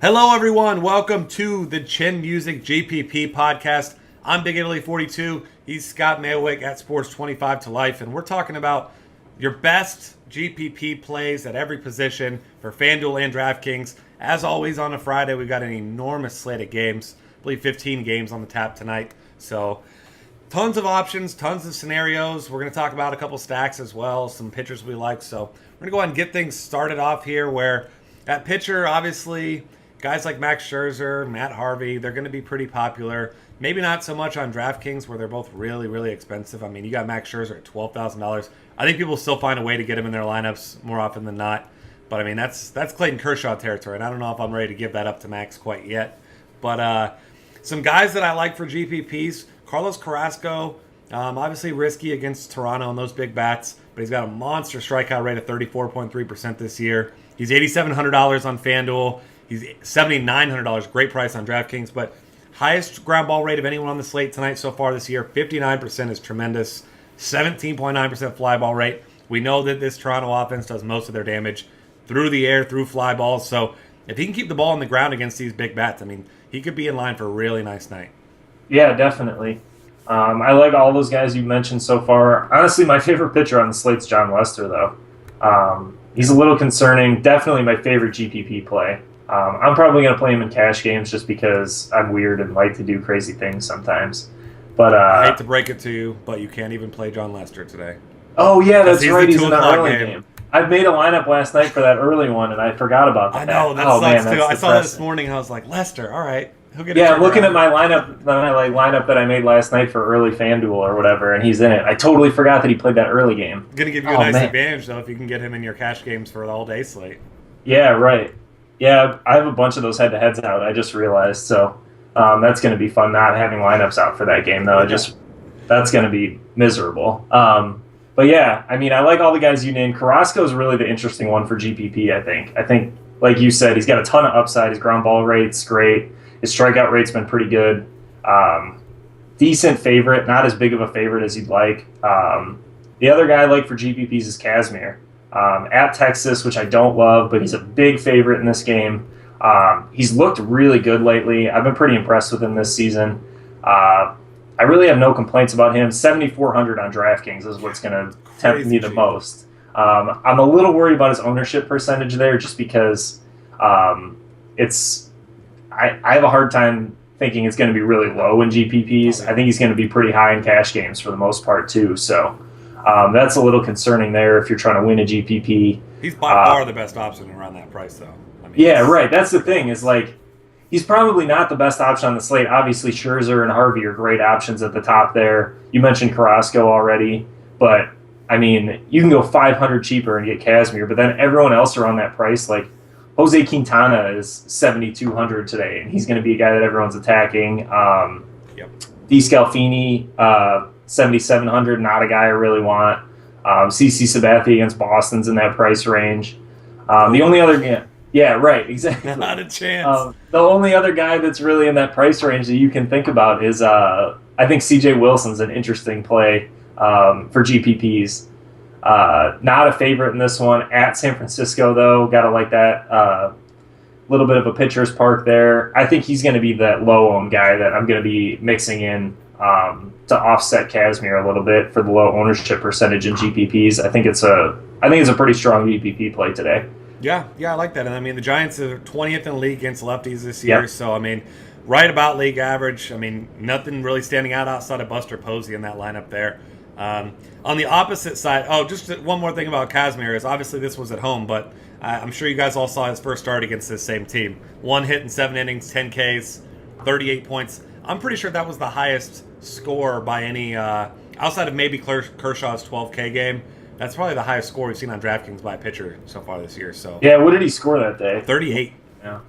Hello, everyone. Welcome to the Chin Music GPP podcast. I'm Big Italy 42. He's Scott Mayowick at Sports 25 to Life, and we're talking about your best GPP plays at every position for FanDuel and DraftKings. As always, on a Friday, we've got an enormous slate of games. I believe 15 games on the tap tonight. So, tons of options, tons of scenarios. We're going to talk about a couple stacks as well, some pitchers we like. So, we're going to go ahead and get things started off here where at pitcher, obviously, guys like Max Scherzer, Matt Harvey, they're going to be pretty popular. Maybe not so much on DraftKings where they're both really, really expensive. I mean, you got Max Scherzer at $12,000. I think people still find a way to get him in their lineups more often than not. But, I mean, that's Clayton Kershaw territory, and I don't know if I'm ready to give that up to Max quite yet. But some guys that I like for GPPs, Carlos Carrasco, obviously risky against Toronto and those big bats, but he's got a monster strikeout rate of 34.3% this year. He's $8,700 on FanDuel. He's $7,900, great price on DraftKings, but highest ground ball rate of anyone on the slate tonight so far this year. 59% is tremendous. 17.9% fly ball rate. We know that this Toronto offense does most of their damage through the air, through fly balls. So if he can keep the ball on the ground against these big bats, I mean, he could be in line for a really nice night. Yeah, definitely. I like all those guys you mentioned so far. Honestly, my favorite pitcher on the slate's John Lester, though. He's a little concerning. Definitely my favorite GPP play. I'm probably going to play him in cash games just because I'm weird and like to do crazy things sometimes. But I hate to break it to you, but you can't even play John Lester today. Oh, yeah, that's right. He's in the early game. game. I made a lineup last night for that early one, and I forgot about that. I know, that sucks, too. I saw that this morning, and I was like, Lester, all right. Yeah, looking at my lineup that I made last night for early FanDuel or whatever, and he's in it. I totally forgot that he played that early game. Going to give you a nice advantage, though, if you can get him in your cash games for the all-day slate. Yeah, right. Yeah, I have a bunch of those head-to-heads out, I just realized. So that's going to be fun not having lineups out for that game, though. That's going to be miserable. But yeah, I mean, I like all the guys you named. Carrasco is really the interesting one for GPP, I think. I think, like you said, he's got a ton of upside. His ground ball rate's great. His strikeout rate's been pretty good. Decent favorite, not as big of a favorite as you'd like. The other guy I like for GPPs is Kazmir. At Texas, which I don't love, but he's a big favorite in this game. He's looked really good lately. I've been pretty impressed with him this season. I really have no complaints about him. 7,400 on DraftKings is what's going to tempt me the most. I'm a little worried about his ownership percentage there just because I have a hard time thinking it's going to be really low in GPPs. I think he's going to be pretty high in cash games for the most part, too. So that's a little concerning there if you're trying to win a GPP. He's by far the best option around that price, though. I mean, yeah, right. That's the thing is, like, he's probably not the best option on the slate. Obviously, Scherzer and Harvey are great options at the top there. You mentioned Carrasco already, but, I mean, you can go 500 cheaper and get Kazmir, but then everyone else around that price, like, Jose Quintana is 7,200 today, and he's going to be a guy that everyone's attacking. DeScalfini, 7,700, not a guy I really want. CC Sabathia against Boston's in that price range. The only other yeah, right, exactly. Not a chance. The only other guy that's really in that price range that you can think about is I think C.J. Wilson's an interesting play for GPPs. Not a favorite in this one. At San Francisco, though, gotta like that. Little bit of a pitcher's park there. I think he's going to be that low-owned guy that I'm going to be mixing in to offset Kazmir a little bit for the low ownership percentage in GPPs. I think it's a pretty strong GPP play today. Yeah, I like that. And I mean, the Giants are 20th in the league against lefties this year. Yep. So, I mean, right about league average. I mean, nothing really standing out outside of Buster Posey in that lineup there. On the opposite side, just one more thing about Kazmir is obviously this was at home, but I'm sure you guys all saw his first start against this same team. 1 hit in 7 innings, 10 Ks, 38 points. I'm pretty sure that was the highest score by any, outside of maybe Kershaw's 12K game. That's probably the highest score we've seen on DraftKings by a pitcher so far this year. So yeah, what did he score that day? 38. Yeah.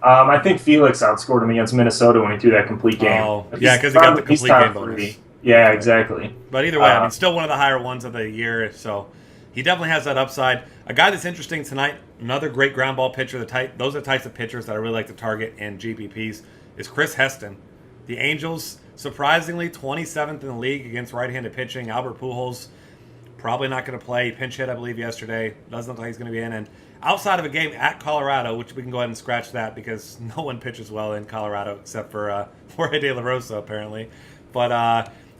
I think Felix outscored him against Minnesota when he threw that complete game. Oh, yeah, because he got the complete game bonus. Yeah, exactly. But either way, I mean, still one of the higher ones of the year. So he definitely has that upside. A guy that's interesting tonight, another great ground ball pitcher. Those are the types of pitchers that I really like to target in GPPs. Is Chris Heston. The Angels, surprisingly, 27th in the league against right-handed pitching. Albert Pujols probably not going to play. He pinch hit, I believe, yesterday. Doesn't look like he's going to be in. And outside of a game at Colorado, which we can go ahead and scratch that because no one pitches well in Colorado except for Jorge De La Rosa, apparently. But,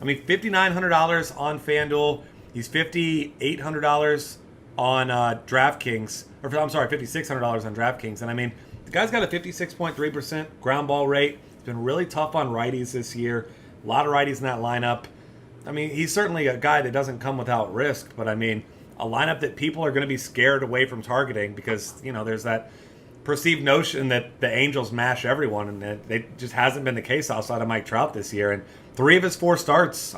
$5,900 on FanDuel. He's $5,800 on DraftKings. Or, I'm sorry, $5,600 on DraftKings. And, the guy's got a 56.3% ground ball rate. He's been really tough on righties this year. A lot of righties in that lineup. He's certainly a guy that doesn't come without risk, but a lineup that people are going to be scared away from targeting because, there's that perceived notion that the Angels mash everyone, and that it just hasn't been the case outside of Mike Trout this year. And 3 of his 4 starts,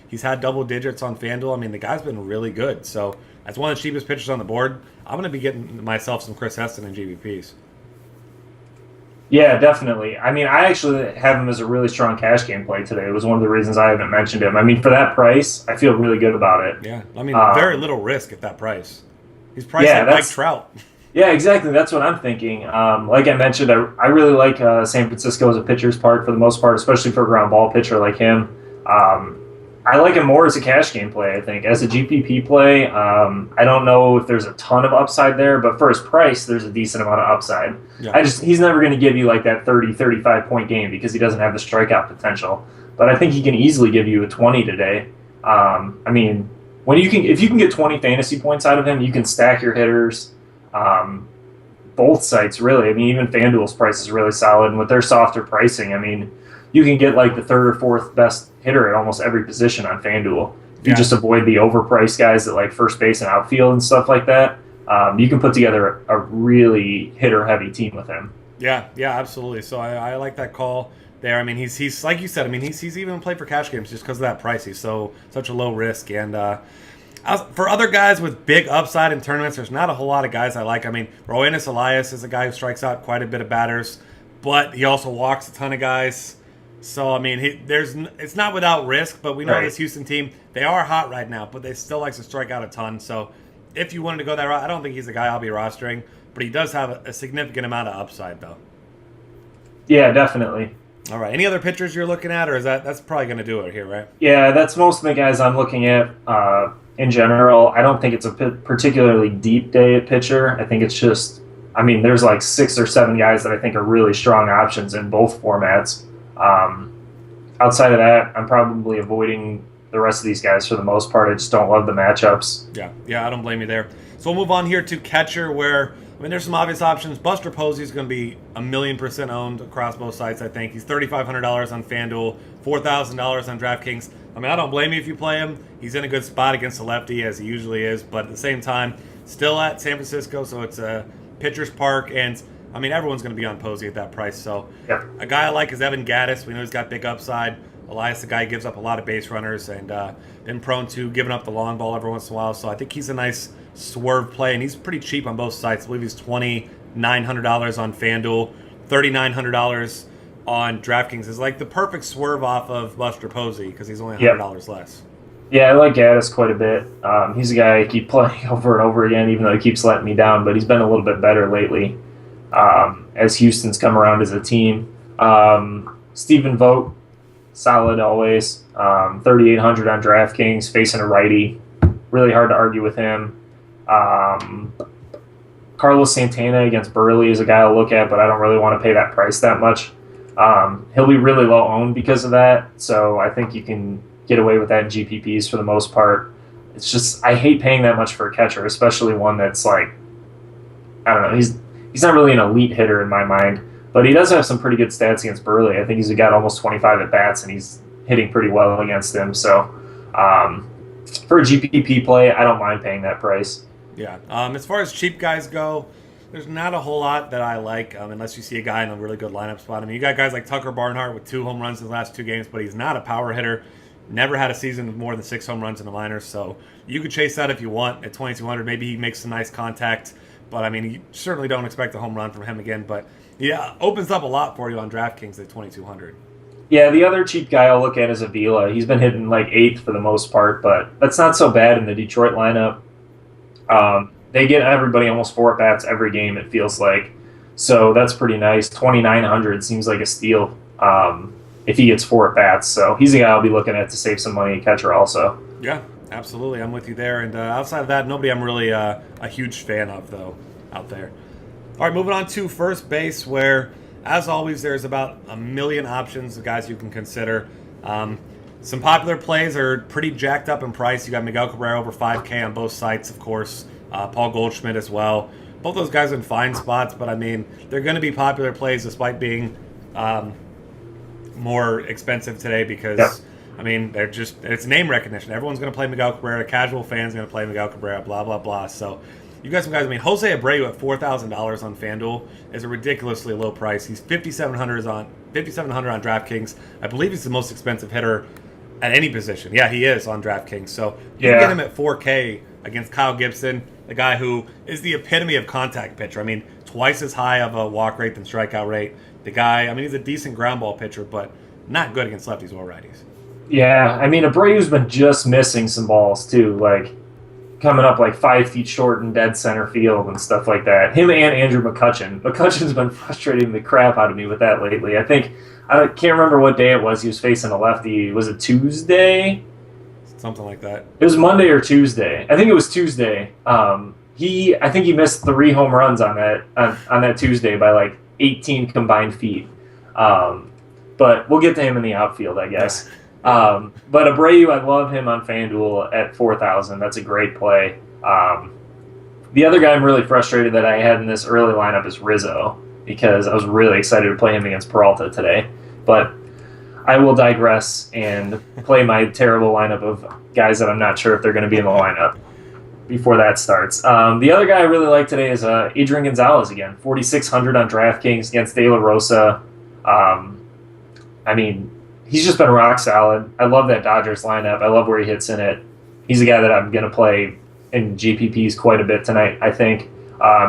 he's had double digits on FanDuel. The guy's been really good. So as one of the cheapest pitchers on the board, I'm going to be getting myself some Chris Heston and GPPs. Yeah, definitely. I actually have him as a really strong cash game play today. It was one of the reasons I haven't mentioned him. For that price, I feel really good about it. Yeah, very little risk at that price. He's priced like Mike Trout. Yeah, exactly. That's what I'm thinking. Like I mentioned, I really like San Francisco as a pitcher's park for the most part, especially for a ground ball pitcher like him. I like him more as a cash game play, I think. As a GPP play, I don't know if there's a ton of upside there, but for his price, there's a decent amount of upside. Yeah. He's never going to give you like that 30, 35-point game because he doesn't have the strikeout potential. But I think he can easily give you a 20 today. If you can get 20 fantasy points out of him, you can stack your hitters. Both sites, really. Even FanDuel's price is really solid, and with their softer pricing, you can get like the 3rd or 4th best hitter at almost every position on FanDuel. If you just avoid the overpriced guys at like first base and outfield and stuff like that, you can put together a really hitter-heavy team with him. Yeah, absolutely. So I like that call there. He's like you said. He's even played for cash games just because of that price. He's such a low risk. And for other guys with big upside in tournaments, there's not a whole lot of guys I like. Roenis Elias is a guy who strikes out quite a bit of batters, but he also walks a ton of guys. So, it's not without risk, but we know this Houston team, they are hot right now, but they still like to strike out a ton. So, if you wanted to go that route, I don't think he's the guy I'll be rostering, but he does have a significant amount of upside, though. Yeah, definitely. All right. Any other pitchers you're looking at, or that's probably going to do it here, right? Yeah, that's most of the guys I'm looking at in general. I don't think it's a particularly deep day at pitcher. I think it's just, there's like 6 or 7 guys that I think are really strong options in both formats. Outside of that, I'm probably avoiding the rest of these guys for the most part. I just don't love the matchups. Yeah, I don't blame you there. So we'll move on here to catcher, where there's some obvious options. Buster Posey is going to be 1,000,000% owned across both sites. I think he's $3,500 on FanDuel, $4,000 on DraftKings. I don't blame you if you play him. He's in a good spot against the lefty, as he usually is, but at the same time, still at San Francisco, so it's a pitcher's park, and everyone's going to be on Posey at that price. So A guy I like is Evan Gattis. We know he's got big upside. Elias, the guy who gives up a lot of base runners and been prone to giving up the long ball every once in a while. So I think he's a nice swerve play, and he's pretty cheap on both sites. I believe he's $2,900 on FanDuel, $3,900 on DraftKings. Is like the perfect swerve off of Buster Posey because he's only $100 less. Yeah, I like Gattis quite a bit. He's a guy I keep playing over and over again, even though he keeps letting me down, but he's been a little bit better lately. As Houston's come around as a team. Stephen Vogt, solid always. 3,800 on DraftKings, facing a righty. Really hard to argue with him. Carlos Santana against Burley is a guy I'll look at, but I don't really want to pay that price that much. He'll be really low owned because of that, so I think you can get away with that in GPPs for the most part. It's just, I hate paying that much for a catcher, especially one that's like, I don't know, he's not really an elite hitter in my mind, but he does have some pretty good stats against Burley. I think he's got almost 25 at-bats, and he's hitting pretty well against him. So for a GPP play, I don't mind paying that price. Yeah. As far as cheap guys go, there's not a whole lot that I like unless you see a guy in a really good lineup spot. You got guys like Tucker Barnhart with 2 home runs in the last 2 games, but he's not a power hitter. Never had a season with more than 6 home runs in the minors, so you could chase that if you want at 2,200. Maybe he makes some nice contact, but you certainly don't expect a home run from him again. But yeah, opens up a lot for you on DraftKings at 2,200. Yeah, the other cheap guy I'll look at is Avila. He's been hitting like 8th for the most part, but that's not so bad in the Detroit lineup. They get everybody almost 4 at-bats every game, it feels like. So that's pretty nice. 2,900 seems like a steal if he gets 4 at-bats. So he's a guy I'll be looking at to save some money at catcher also. Yeah, Absolutely, I'm with you there. And outside of that, nobody I'm really a huge fan of, though, out there. All right, moving on to first base, where, as always, there's about a million options of guys you can consider. Some popular plays are pretty jacked up in price. You got Miguel Cabrera over 5K on both sites, of course. Paul Goldschmidt as well. Both those guys are in fine spots, but I mean, they're going to be popular plays despite being more expensive today because, Yep. I mean, it's name recognition. Everyone's going to play Miguel Cabrera. Casual fans going to play Miguel Cabrera, blah, blah, blah. So you got some guys. I mean, Jose Abreu at $4,000 on FanDuel is a ridiculously low price. He's $5,700 on DraftKings. I believe he's the most expensive hitter at any position. Yeah, he is on DraftKings. So you can get him at 4K against Kyle Gibson, the guy who is the epitome of contact pitcher. I mean, twice as high of a walk rate than strikeout rate. The guy, I mean, he's a decent ground ball pitcher, but not good against lefties or righties. Yeah, I mean, Abreu's been just missing some balls, too, like coming up like 5 feet short in dead center field and stuff like that. Him and Andrew McCutchen. McCutchen's been frustrating the crap out of me with that lately. I can't remember what day it was he was facing a lefty. Was it Tuesday? Something like that. It was Monday or Tuesday. I think it was Tuesday. I think he missed 3 home runs on that Tuesday by like 18 combined feet. But we'll get to him in the outfield, I guess. But Abreu, I love him on FanDuel at 4,000. That's a great play. The other guy I'm really frustrated that I had in this early lineup is Rizzo because I was really excited to play him against Peralta today. But I will digress and play my terrible lineup of guys that I'm not sure if they're going to be in the lineup before that starts. The other guy I really like today is Adrian Gonzalez again, 4,600 on DraftKings against De La Rosa. I mean, he's just been rock solid. I love that Dodgers lineup. I love where he hits in it. He's a guy that I'm going to play in GPPs quite a bit tonight, I think.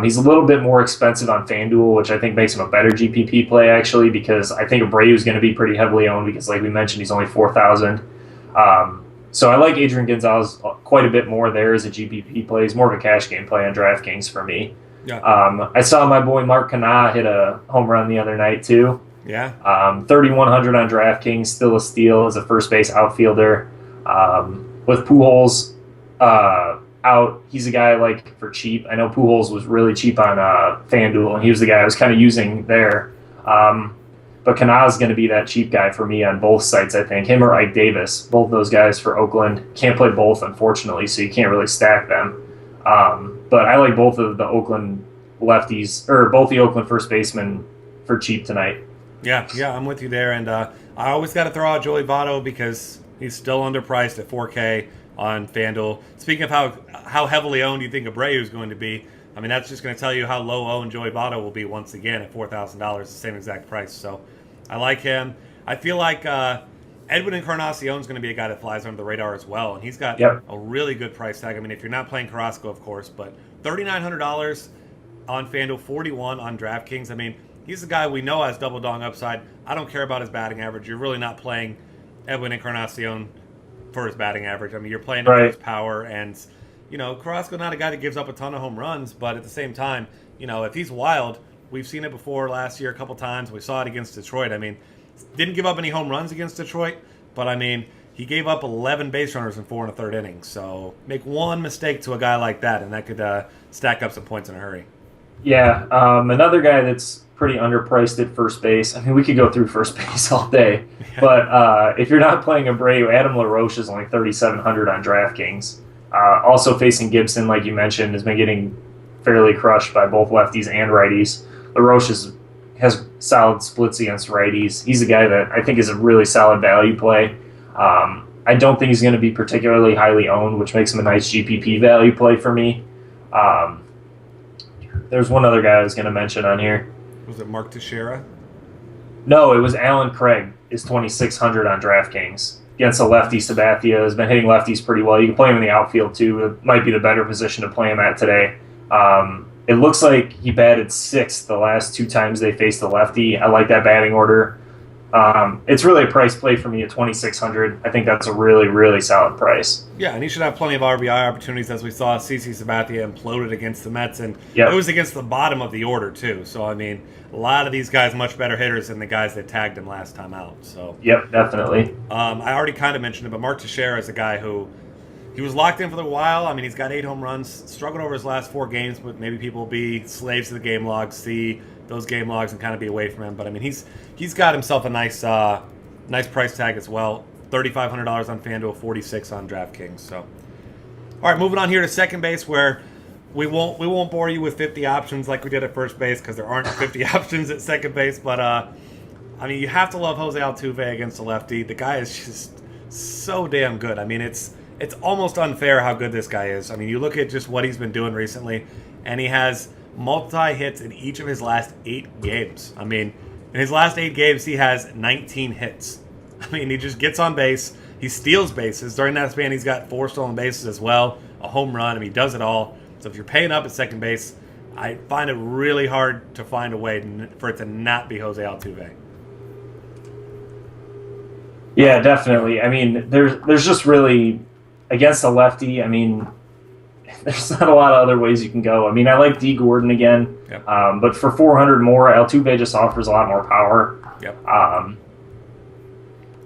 He's a little bit more expensive on FanDuel, which I think makes him a better GPP play, actually, because I think Abreu is going to be pretty heavily owned because, like we mentioned, he's only 4,000. So I like Adrian Gonzalez quite a bit more there as a GPP play. He's more of a cash game play on DraftKings for me. Yeah. I saw my boy Mark Canha hit a home run the other night, too. Yeah. 3,100 on DraftKings, still a steal as a first base outfielder. With Pujols out, he's a guy I like for cheap. I know Pujols was really cheap on FanDuel, and he was the guy I was kind of using there. But Canha is going to be that cheap guy for me on both sites, I think. Him or Ike Davis, both those guys for Oakland. Can't play both, unfortunately, so you can't really stack them. But I like both of the Oakland lefties, or both the Oakland first basemen for cheap tonight. Yeah, I'm with you there. And I always got to throw out Joey Votto because he's still underpriced at 4K on FanDuel. Speaking of how heavily owned you think Abreu is going to be, I mean, that's just going to tell you how low owned Joey Votto will be once again at $4,000, the same exact price. So I like him. I feel like Edwin Encarnacion is going to be a guy that flies under the radar as well, and he's got a really good price tag. I mean, if you're not playing Carrasco, of course, but $3,900 on FanDuel, $41 on DraftKings. I mean, he's a guy we know has double dong upside. I don't care about his batting average. You're really not playing Edwin Encarnacion for his batting average. I mean, you're playing him for his power, and you know, Carrasco not a guy that gives up a ton of home runs, but at the same time, you know, if he's wild, we've seen it before last year a couple times. We saw it against Detroit. I mean, didn't give up any home runs against Detroit, but I mean, he gave up 11 base runners in 4 1/3 innings. So make one mistake to a guy like that, and that could stack up some points in a hurry. Yeah, another guy that's pretty underpriced at first base. I mean, we could go through first base all day, but if you're not playing Abreu, Adam LaRoche is only 3,700 on DraftKings. Also facing Gibson, like you mentioned, has been getting fairly crushed by both lefties and righties. LaRoche has solid splits against righties. He's a guy that I think is a really solid value play. I don't think he's going to be particularly highly owned, which makes him a nice GPP value play for me. There's one other guy I was going to mention on here. Was it Mark Teixeira? No, it was Alan Craig, is 2,600 on DraftKings. Against a lefty, Sabathia has been hitting lefties pretty well. You can play him in the outfield, too. It might be the better position to play him at today. It looks like he batted 6th the last 2 times they faced a lefty. I like that batting order. It's really a price play for me at 2,600. I think that's a really, really solid price. Yeah, and he should have plenty of RBI opportunities, as we saw CC Sabathia imploded against the Mets, and it was against the bottom of the order, too. So, I mean, a lot of these guys much better hitters than the guys that tagged him last time out. So, yep, definitely. I already kind of mentioned it, but Mark Teixeira is a guy who he was locked in for a while. I mean, he's got 8 home runs, struggled over his last 4 games, but maybe people will be slaves to the game logs, see those game logs and kind of be away from him. But I mean, he's got himself a nice price tag as well. $3,500 on FanDuel, 46 on DraftKings. So, all right, moving on here to second base, where we won't bore you with 50 options like we did at first base, because there aren't 50 options at second base. But I mean, you have to love Jose Altuve against the lefty. The guy is just so damn good. I mean, it's almost unfair how good this guy is. I mean, you look at just what he's been doing recently, and he has multi-hits in each of his last 8 games. I mean, in his last 8 games, he has 19 hits. I mean, he just gets on base. He steals bases. During that span, he's got 4 stolen bases as well, a home run. I mean, he does it all. So if you're paying up at second base, I find it really hard to find a way for it to not be Jose Altuve. Yeah, definitely. I mean, there's just really, against a lefty, I mean, there's not a lot of other ways you can go. I mean, I like D. Gordon again, Yep. But for 400 more, Altuve just offers a lot more power. Yep.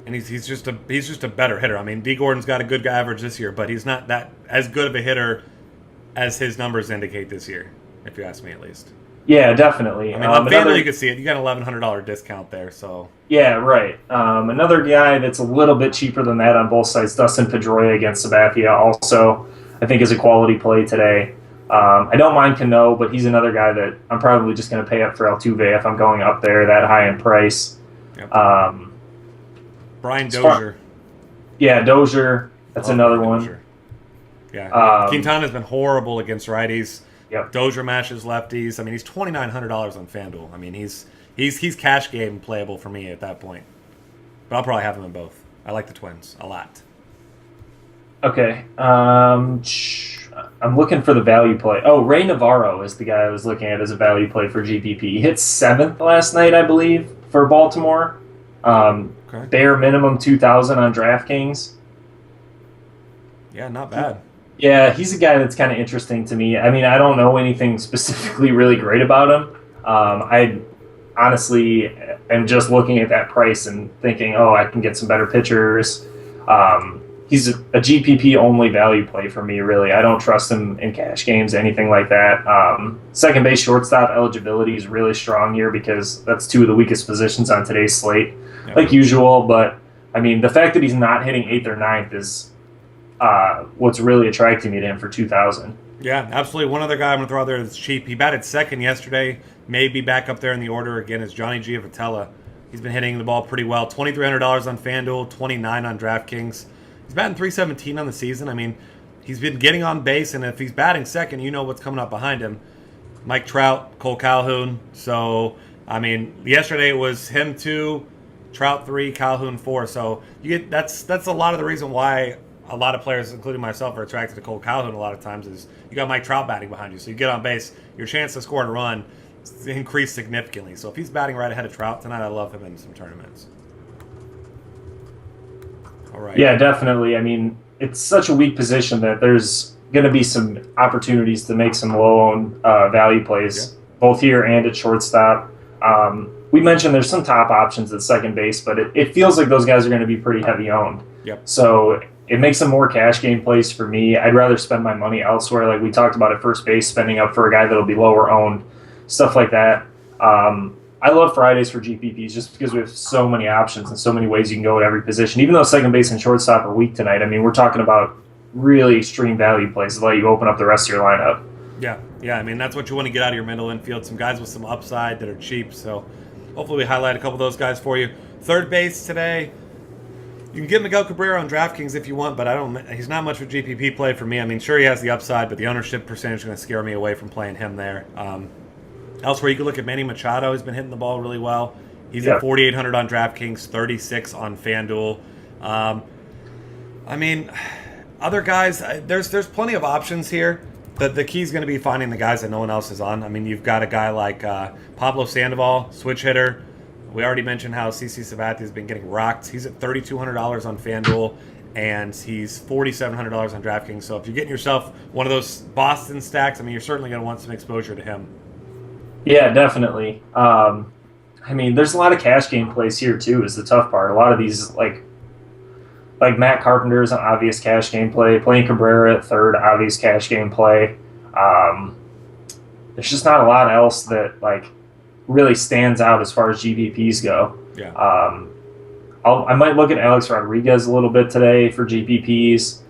And he's just a better hitter. I mean, D. Gordon's got a good average this year, but he's not that as good of a hitter as his numbers indicate this year, if you ask me at least. Yeah, definitely. I mean, on FanDuel you can see it. You got an $1,100 discount there, so. Yeah, right. Another guy that's a little bit cheaper than that on both sides, Dustin Pedroia against Sabathia, also I think is a quality play today. I don't mind Cano, but he's another guy that I'm probably just going to pay up for Altuve if I'm going up there that high in price. Yep. Brian Dozier. Yeah, Dozier. That's another one. Dozier. Yeah, Quintana's been horrible against righties. Yep. Dozier matches lefties. I mean, he's $2,900 on FanDuel. I mean, he's cash game playable for me at that point. But I'll probably have him in both. I like the Twins a lot. Okay. I'm looking for the value play. Oh, Ray Navarro is the guy I was looking at as a value play for GPP. He hit 7th last night, I believe, for Baltimore. Okay. Bare minimum 2,000 on DraftKings. Yeah, not bad. Yeah, he's a guy that's kind of interesting to me. I mean, I don't know anything specifically really great about him. I honestly am just looking at that price and thinking, oh, I can get some better pitchers. He's a GPP only value play for me, really. I don't trust him in cash games, anything like that. Second base shortstop eligibility is really strong here because that's 2 of the weakest positions on today's slate, like usual. But, I mean, the fact that he's not hitting 8th or 9th is what's really attracting me to him for 2,000. Yeah, absolutely. One other guy I'm going to throw out there that's cheap. He batted second yesterday, maybe back up there in the order again, is Johnny Giavotella. He's been hitting the ball pretty well. $2,300 on FanDuel, $29 on DraftKings. He's batting .317 on the season. I mean, he's been getting on base, and if he's batting second, you know what's coming up behind him. Mike Trout, Cole Calhoun. So, I mean, yesterday it was him 2, Trout 3, Calhoun 4. So you get that's a lot of the reason why a lot of players, including myself, are attracted to Cole Calhoun a lot of times is you got Mike Trout batting behind you. So you get on base, your chance to score and run increased significantly. So if he's batting right ahead of Trout tonight, I love him in some tournaments. All right. Yeah, definitely. I mean, it's such a weak position that there's going to be some opportunities to make some low-owned value plays, both here and at shortstop. We mentioned there's some top options at second base, but it feels like those guys are going to be pretty heavy owned. Yep. So it makes them more cash game plays for me. I'd rather spend my money elsewhere, like we talked about at first base, spending up for a guy that'll be lower owned, stuff like that. I love Fridays for GPPs just because we have so many options and so many ways you can go at every position. Even though second base and shortstop are weak tonight, I mean, we're talking about really extreme value plays to let you open up the rest of your lineup. Yeah. I mean, that's what you want to get out of your middle infield. Some guys with some upside that are cheap. So hopefully we highlight a couple of those guys for you. Third base today, you can get Miguel Cabrera on DraftKings if you want, but he's not much of a GPP play for me. I mean, sure he has the upside, but the ownership percentage is going to scare me away from playing him there. Elsewhere, you can look at Manny Machado. He's been hitting the ball really well. He's at $4,800 on DraftKings, $36 on FanDuel. I mean, other guys, there's plenty of options here. The key is going to be finding the guys that no one else is on. I mean, you've got a guy like Pablo Sandoval, switch hitter. We already mentioned how CC Sabathia has been getting rocked. He's at $3,200 on FanDuel, and he's $4,700 on DraftKings. So if you're getting yourself one of those Boston stacks, I mean, you're certainly going to want some exposure to him. Yeah, definitely. I mean, there's a lot of cash game plays here too. Is the tough part. A lot of these, like like Matt Carpenter is an obvious cash game play. Playing Cabrera at third, obvious cash game play. There's just not a lot else that like really stands out as far as GPPs go. Yeah. I might look at Alex Rodriguez a little bit today for GPPs.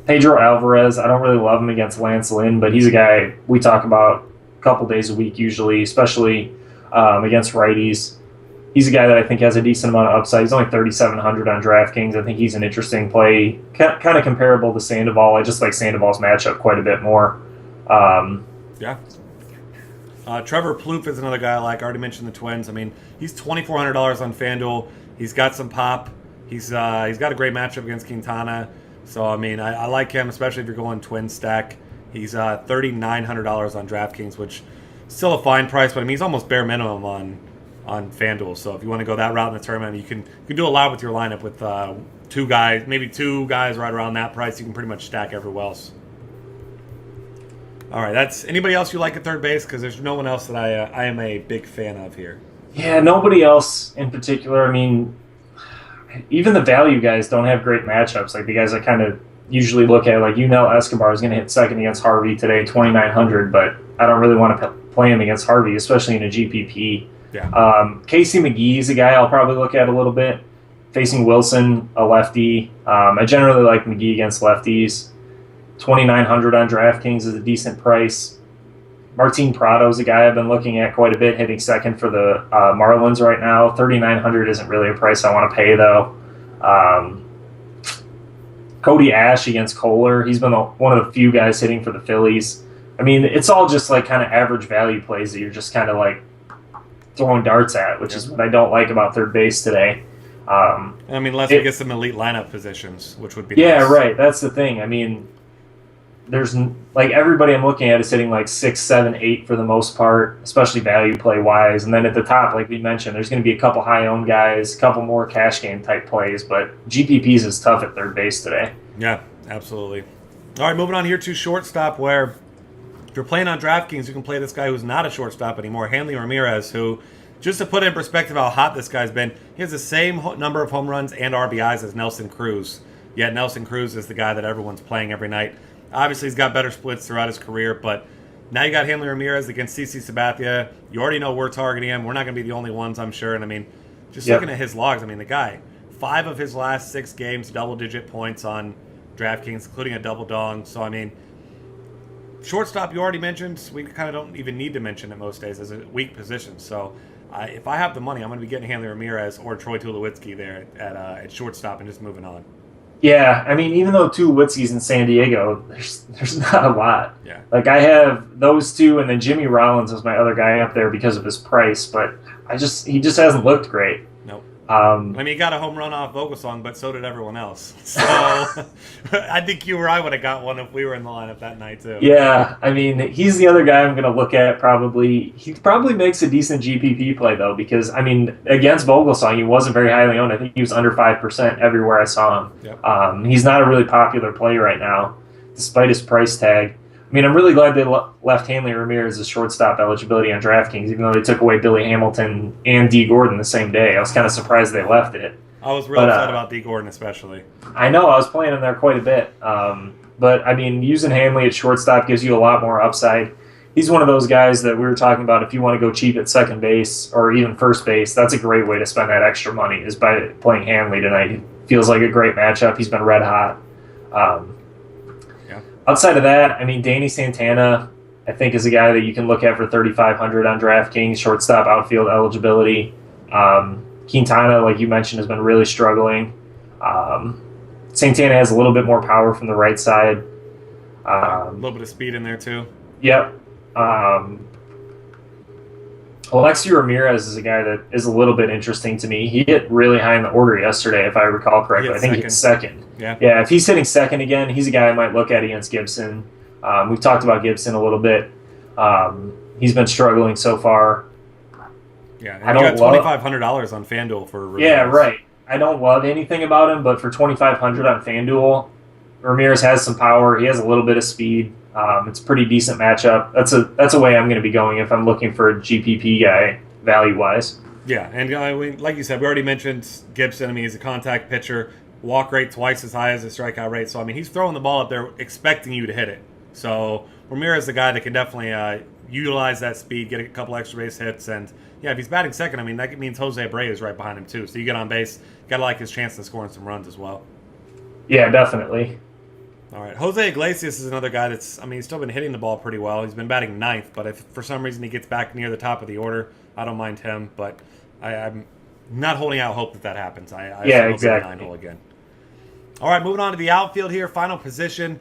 Pedro Alvarez, I don't really love him against Lance Lynn, but he's a guy we talk about a couple days a week usually, especially against righties. He's a guy that I think has a decent amount of upside. He's only 3,700 on DraftKings. I think he's an interesting play, kind of comparable to Sandoval. I just like Sandoval's matchup quite a bit more. Yeah. Trevor Plouffe is another guy I like. I already mentioned the Twins. I mean, he's $2,400 on FanDuel. He's got some pop. He's got a great matchup against Quintana. So, I mean, I like him, especially if you're going twin stack. He's $3,900 on DraftKings, which is still a fine price, but I mean, he's almost bare minimum on FanDuel. So if you want to go that route in the tournament, you can do a lot with your lineup with two guys right around that price. You can pretty much stack everywhere else. All right, that's anybody else you like at third base? Because there's no one else that I am a big fan of here. Yeah, nobody else in particular. I mean, even the value guys don't have great matchups. Like the guys I kind of usually look at, like Escobar is going to hit second against Harvey today, 2,900, but I don't really want to play him against Harvey, especially in a GPP. Yeah. Casey McGee is a guy I'll probably look at a little bit. Facing Wilson, a lefty. I generally like McGee against lefties. 2,900 on DraftKings is a decent price. Martin Prado is a guy I've been looking at quite a bit, hitting second for the Marlins right now. 3,900 isn't really a price I want to pay, though. Cody Ash against Kohler. He's been one of the few guys hitting for the Phillies. I mean, it's all just like kind of average value plays that you're just kind of like throwing darts at, which is what I don't like about third base today. I mean, unless we get some elite lineup positions, which would be nice. Nice. Right. That's the thing. I mean, there's like everybody I'm looking at is hitting like 6, 7, 8 for the most part, especially value play wise. And then at the top, like we mentioned, there's going to be a couple high owned guys, a couple more cash game type plays, but GPPs is tough at third base today. Yeah, absolutely. All right, moving on here to shortstop, where if you're playing on DraftKings, you can play this guy who's not a shortstop anymore, Hanley Ramirez, who, just to put it in perspective how hot this guy's been, he has the same number of home runs and RBIs as Nelson Cruz. Yet Nelson Cruz is the guy that everyone's playing every night. Obviously, he's got better splits throughout his career, but now you got Hanley Ramirez against CC Sabathia. You already know we're targeting him. We're not going to be the only ones, I'm sure. And, I mean, just looking at his logs, I mean, the guy, 5 of his last 6 games, double-digit points on DraftKings, including a double dong. So, I mean, shortstop you already mentioned. We kind of don't even need to mention it most days as a weak position. So, if I have the money, I'm going to be getting Hanley Ramirez or Troy Tulowitzki there at shortstop and just moving on. Yeah, I mean, even though Tulowitzki's in San Diego, there's not a lot. Yeah. Like, I have those two, and then Jimmy Rollins is my other guy up there because of his price, but he just hasn't looked great. Nope. I mean, he got a home run off Vogelsong, but so did everyone else. So I think you or I would have got one if we were in the lineup that night, too. Yeah, I mean, he's the other guy I'm going to look at probably. He probably makes a decent GPP play, though, because, I mean, against Vogelsong, he wasn't very highly owned. I think he was under 5% everywhere I saw him. Yep. He's not a really popular play right now, despite his price tag. I mean, I'm really glad they left Hanley Ramirez's shortstop eligibility on DraftKings, even though they took away Billy Hamilton and D. Gordon the same day. I was kind of surprised they left it. I was real upset about D. Gordon especially. I know. I was playing him there quite a bit. But, I mean, using Hanley at shortstop gives you a lot more upside. He's one of those guys that we were talking about, if you want to go cheap at second base or even first base, that's a great way to spend that extra money is by playing Hanley tonight. He feels like a great matchup. He's been red hot. Outside of that, I mean, Danny Santana, I think, is a guy that you can look at for 3,500 on DraftKings, shortstop outfield eligibility. Quintana, like you mentioned, has been really struggling. Santana has a little bit more power from the right side. A little bit of speed in there, too. Yep. Alexi Ramirez is a guy that is a little bit interesting to me. He hit really high in the order yesterday, if I recall correctly. I think he hit second. Yeah, if he's hitting second again, he's a guy I might look at against Gibson. We've talked about Gibson a little bit. He's been struggling so far. Yeah, and you got $2,500 on FanDuel for Ramirez. Yeah, right. I don't love anything about him, but for $2,500 on FanDuel, Ramirez has some power. He has a little bit of speed. It's a pretty decent matchup. That's a way I'm going to be going if I'm looking for a GPP guy value-wise. Yeah, and like you said, we already mentioned Gibson. I mean, he's a contact pitcher. Walk rate twice as high as the strikeout rate. So, I mean, he's throwing the ball up there expecting you to hit it. So, Ramirez is the guy that can definitely utilize that speed, get a couple extra base hits. And, yeah, if he's batting second, I mean, that means Jose Abreu is right behind him, too. So, you get on base, got to like his chance of scoring some runs as well. Yeah, definitely. All right. Jose Iglesias is another guy that's, I mean, he's still been hitting the ball pretty well. He's been batting ninth, but if for some reason he gets back near the top of the order, I don't mind him. But I'm not holding out hope that happens. I yeah, hope exactly. 9-hole again. All right, moving on to the outfield here. Final position.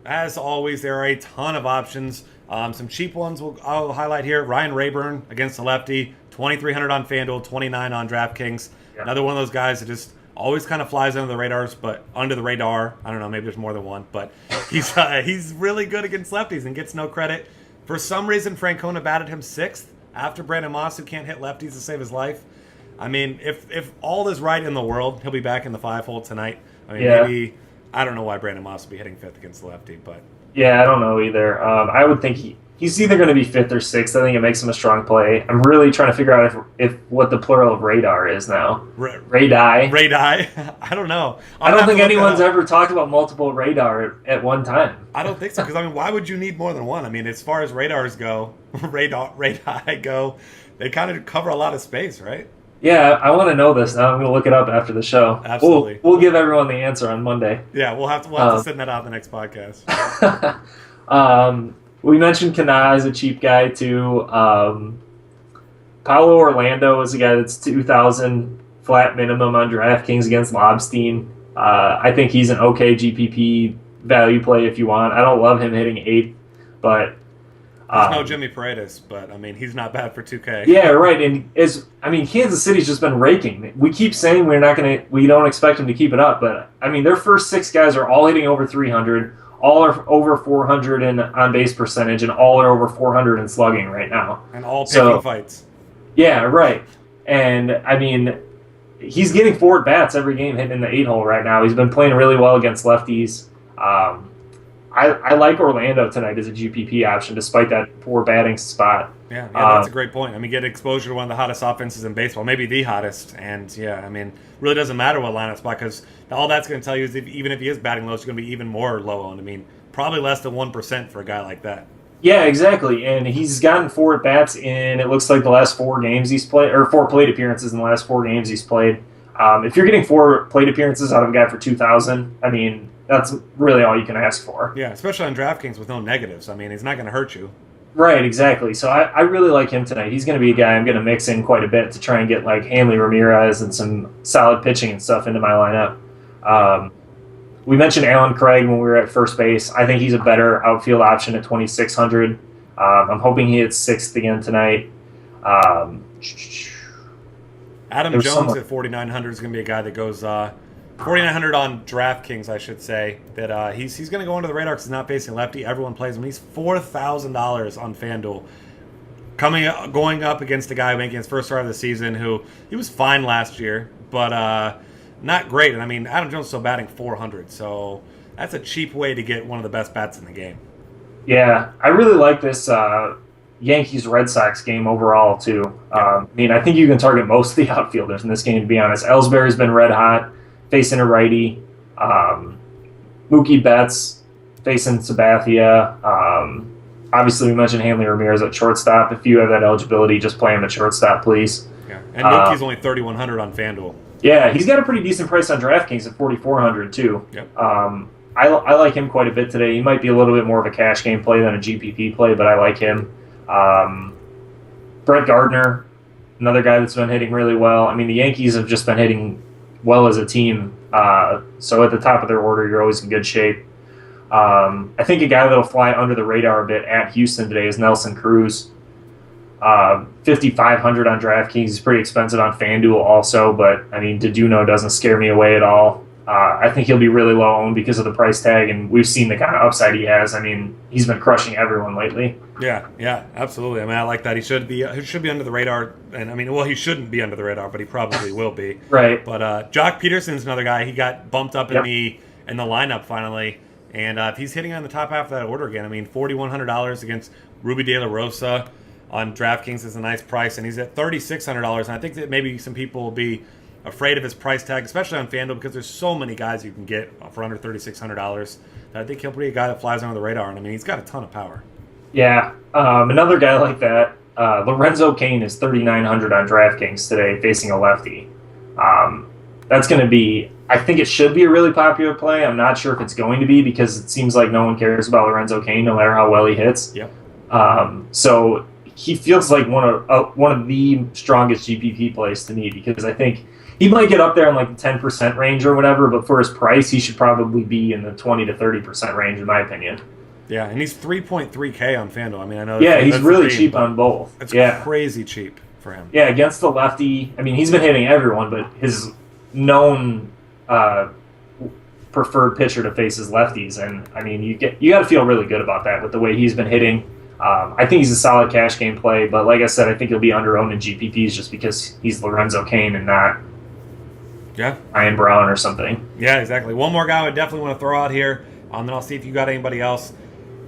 As always, there are a ton of options. Some cheap ones I'll highlight here. Ryan Rayburn against the lefty, 2,300 on FanDuel, 29 on DraftKings. Yeah. Another one of those guys that just always kind of flies under the radars, but under the radar. I don't know, maybe there's more than one, but he's really good against lefties and gets no credit. For some reason, Francona batted him 6th after Brandon Moss, who can't hit lefties to save his life. I mean, if all is right in the world, he'll be back in the 5-hole tonight. I mean, maybe I don't know why Brandon Moss would be hitting 5th against the lefty, but yeah, I don't know either. I would think he's either going to be 5th or 6th. I think it makes him a strong play. I'm really trying to figure out if what the plural of radar is now. Radai. Radai. I don't know. I don't think anyone's ever talked about multiple radar at one time. I don't think so, because I mean, why would you need more than one? I mean, as far as radars go, radai go, they kind of cover a lot of space, right? Yeah, I want to know this now. I'm going to look it up after the show. Absolutely. We'll give everyone the answer on Monday. Yeah, we'll have to send that out in the next podcast. We mentioned Kanai is a cheap guy too. Paulo Orlando is a guy that's 2,000 flat minimum on DraftKings against Lobstein. I think he's an okay GPP value play if you want. I don't love him hitting 8th, but there's no Jimmy Paredes, but I mean he's not bad for 2K. Yeah, right. And Kansas City's just been raking. We keep saying we don't expect him to keep it up, but I mean their first 6 guys are all hitting over 300. All are over 400 in on-base percentage, and all are over 400 in slugging right now. And all picking fights. Yeah, right. And, I mean, he's getting 4 at-bats every game hitting in the 8-hole right now. He's been playing really well against lefties. I like Orlando tonight as a GPP option, despite that poor batting spot. Yeah, that's a great point. I mean, get exposure to one of the hottest offenses in baseball, maybe the hottest. And, yeah, I mean, really doesn't matter what lineup spot, because all that's going to tell you is even if he is batting low, it's going to be even more low owned. I mean, probably less than 1% for a guy like that. Yeah, exactly. And he's gotten 4 at-bats in, it looks like, the last 4 games he's played, or 4 plate appearances in the last 4 games he's played. If you're getting 4 plate appearances out of a guy for 2,000, I mean, that's really all you can ask for. Yeah, especially on DraftKings with no negatives. I mean, he's not going to hurt you. Right, exactly. So I really like him tonight. He's going to be a guy I'm going to mix in quite a bit to try and get like Hanley Ramirez and some solid pitching and stuff into my lineup. We mentioned Alan Craig when we were at first base. I think he's a better outfield option at 2,600. I'm hoping he hits 6th again tonight. Adam Jones at 4,900 is going to be a guy that goes 4,900 on DraftKings, I should say. That he's going to go under the radar because he's not facing lefty. Everyone plays him. He's $4,000 on FanDuel, going up against a guy making his first start of the season who he was fine last year, but not great. And I mean, Adam Jones is still batting 400, so that's a cheap way to get one of the best bats in the game. Yeah, I really like this Yankees-Red Sox game overall, too. I mean, I think you can target most of the outfielders in this game, to be honest. Ellsbury's been red hot, facing a righty. Mookie Betts facing Sabathia. Obviously, we mentioned Hanley Ramirez at shortstop. If you have that eligibility, just play him at shortstop, please. Yeah, and Mookie's only 3,100 on FanDuel. Yeah, he's got a pretty decent price on DraftKings at 4,400 too. Yep. I like him quite a bit today. He might be a little bit more of a cash game play than a GPP play, but I like him. Brett Gardner, another guy that's been hitting really well. I mean, the Yankees have just been hitting well as a team. So at the top of their order, you're always in good shape. I think a guy that'll fly under the radar a bit at Houston today is Nelson Cruz. 5,500 on DraftKings. He's pretty expensive on FanDuel also, but I mean, Deduno doesn't scare me away at all. I think he'll be really low owned because of the price tag, and we've seen the kind of upside he has. I mean, he's been crushing everyone lately. Yeah, absolutely. I mean, I like that. He should be under the radar, and I mean, well, he shouldn't be under the radar, but he probably will be. Right. But Jock Peterson's another guy. He got bumped up in the lineup finally, and if he's hitting on the top half of that order again, I mean, $4,100 against Ruby De La Rosa. on DraftKings is a nice price, and he's at $3,600. And I think that maybe some people will be afraid of his price tag, especially on FanDuel, because there's so many guys you can get for under $3,600. I think he'll be a guy that flies under the radar, and I mean, he's got a ton of power. Yeah, another guy like that, Lorenzo Cain is $3,900 on DraftKings today, facing a lefty. That's going to be, I think it should be a really popular play. I'm not sure if it's going to be because it seems like no one cares about Lorenzo Cain, no matter how well he hits. Yep. So he feels like one of the strongest GPP plays to me because I think he might get up there in like the 10% range or whatever, but for his price, he should probably be in the 20 to 30% range, in my opinion. Yeah, and he's 3.3K on FanDuel. I mean, I know. Yeah, he's really cheap on both. It's yeah. crazy cheap for him. Yeah, against the lefty. I mean, he's been hitting everyone, but his known preferred pitcher to face is lefties, and I mean, you got to feel really good about that with the way he's been hitting. I think he's a solid cash game play, but like I said, I think he'll be under-owned in GPPs just because he's Lorenzo Cain and not Ryan Brown or something. Yeah, exactly. One more guy I would definitely want to throw out here, then I'll see if you got anybody else.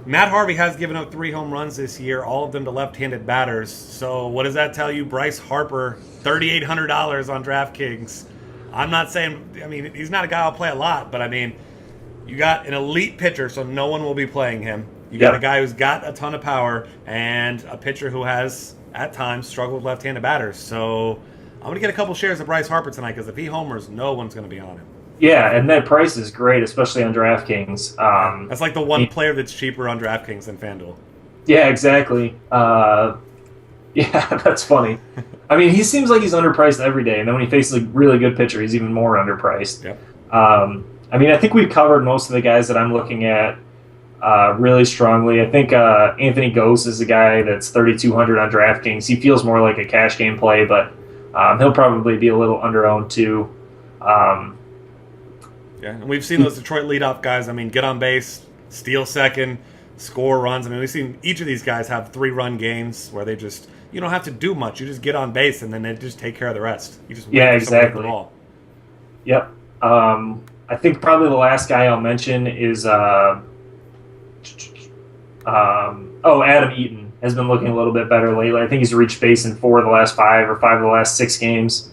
Matt Harvey has given up 3 home runs this year, all of them to left-handed batters. So what does that tell you? Bryce Harper, $3,800 on DraftKings. I'm not saying, I mean, he's not a guy I'll play a lot, but I mean, you got an elite pitcher, so no one will be playing him. You got a guy who's got a ton of power and a pitcher who has, at times, struggled with left-handed batters. So I'm going to get a couple shares of Bryce Harper tonight because if he homers, no one's going to be on him. Yeah, and that price is great, especially on DraftKings. That's like the one player that's cheaper on DraftKings than FanDuel. Yeah, exactly. Yeah, that's funny. I mean, he seems like he's underpriced every day, and then when he faces a really good pitcher, he's even more underpriced. Yep. I mean, I think we've covered most of the guys that I'm looking at really strongly. I think Anthony Gose is a guy that's $3,200 on DraftKings. He feels more like a cash game play, but he'll probably be a little under-owned too. Yeah, and we've seen those Detroit leadoff guys. I mean, get on base, steal second, score runs. I mean, we've seen each of these guys have 3-run games where they just, you don't have to do much. You just get on base and then they just take care of the rest. You just wait for someone to hit the ball. Yep. I think probably the last guy I'll mention is Adam Eaton has been looking a little bit better lately. I think he's reached base in 4 of the last 5 or 5 of the last 6 games.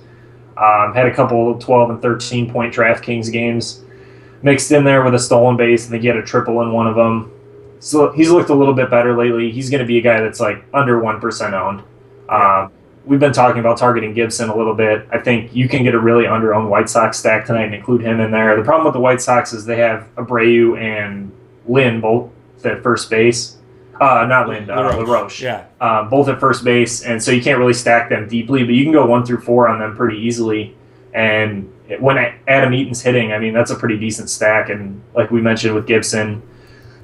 Had a couple of 12 and 13 point DraftKings games mixed in there with a stolen base. I think he had a triple in one of them. So he's looked a little bit better lately. He's going to be a guy that's like under 1% owned. We've been talking about targeting Gibson a little bit. I think you can get a really under-owned White Sox stack tonight and include him in there. The problem with the White Sox is they have Abreu and Lynn both at first base. Not Lynn, LaRoche. Yeah. Both at first base, and so you can't really stack them deeply, but you can go 1 through 4 on them pretty easily. And when Adam Eaton's hitting, I mean, that's a pretty decent stack. And like we mentioned with Gibson,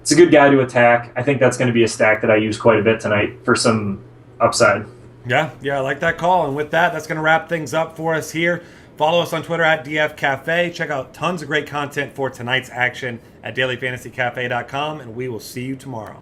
it's a good guy to attack. I think that's going to be a stack that I use quite a bit tonight for some upside. Yeah, I like that call. And with that, that's going to wrap things up for us here. Follow us on Twitter at DF Cafe. Check out tons of great content for tonight's action at dailyfantasycafe.com, and we will see you tomorrow.